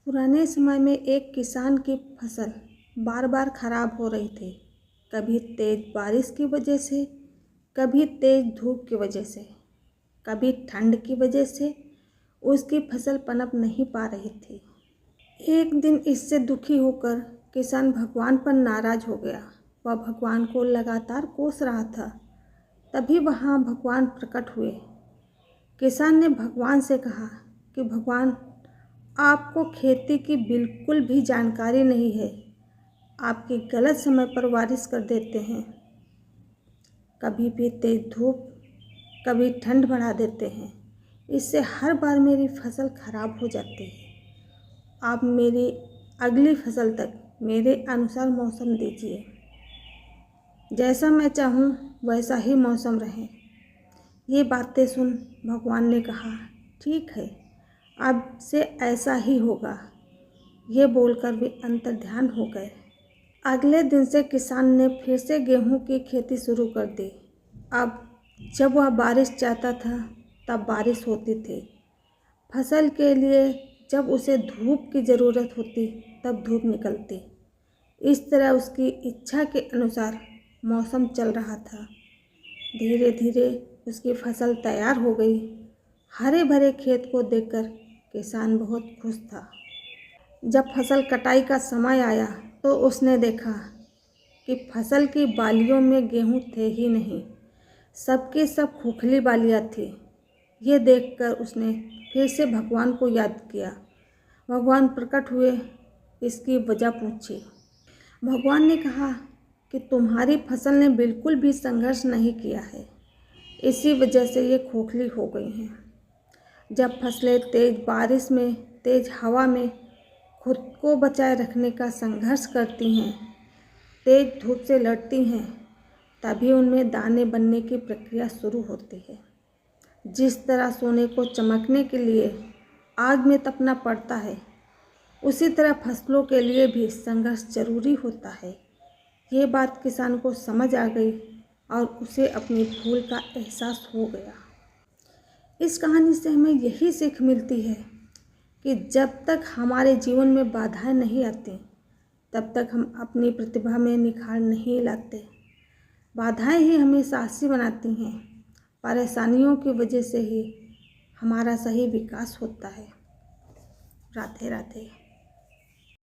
पुराने समय में एक किसान की फसल बार बार खराब हो रही थी। कभी तेज बारिश की वजह से, कभी तेज धूप की वजह से, कभी ठंड की वजह से उसकी फसल पनप नहीं पा रही थी। एक दिन इससे दुखी होकर किसान भगवान पर नाराज हो गया। वह भगवान को लगातार कोस रहा था। तभी वहाँ भगवान प्रकट हुए। किसान ने भगवान से कहा कि भगवान, आपको खेती की बिल्कुल भी जानकारी नहीं है। आपकी गलत समय पर बारिश कर देते हैं। कभी भी तेज धूप, कभी ठंड बढ़ा देते हैं। इससे हर बार मेरी फसल खराब हो जाती है। आप मेरी अगली फसल तक मेरे अनुसार मौसम दीजिए। जैसा मैं चाहूँ वैसा ही मौसम रहे। ये बातें सुन भगवान ने कहा, ठीक है, अब से ऐसा ही होगा। ये बोलकर वे अंतर्ध्यान हो गए। अगले दिन से किसान ने फिर से गेहूं की खेती शुरू कर दी। अब जब वह बारिश चाहता था तब बारिश होती थी। फसल के लिए जब उसे धूप की ज़रूरत होती तब धूप निकलती। इस तरह उसकी इच्छा के अनुसार मौसम चल रहा था। धीरे धीरे उसकी फसल तैयार हो गई। हरे भरे खेत को देखकर किसान बहुत खुश था। जब फसल कटाई का समय आया तो उसने देखा कि फसल की बालियों में गेहूं थे ही नहीं, सबकी सब खोखली बालियाँ थी। ये देखकर उसने फिर से भगवान को याद किया। भगवान प्रकट हुए, इसकी वजह पूछी। भगवान ने कहा कि तुम्हारी फसल ने बिल्कुल भी संघर्ष नहीं किया है, इसी वजह से ये खोखली हो गई हैं। जब फसलें तेज बारिश में, तेज हवा में खुद को बचाए रखने का संघर्ष करती हैं, तेज धूप से लड़ती हैं, तभी उनमें दाने बनने की प्रक्रिया शुरू होती है। जिस तरह सोने को चमकने के लिए आग में तपना पड़ता है, उसी तरह फसलों के लिए भी संघर्ष जरूरी होता है। ये बात किसान को समझ आ गई और उसे अपनी भूल का एहसास हो गया। इस कहानी से हमें यही सीख मिलती है कि जब तक हमारे जीवन में बाधाएं नहीं आती, तब तक हम अपनी प्रतिभा में निखार नहीं लाते। बाधाएं ही हमें साहसी बनाती हैं। परेशानियों की वजह से ही हमारा सही विकास होता है। राधे राधे।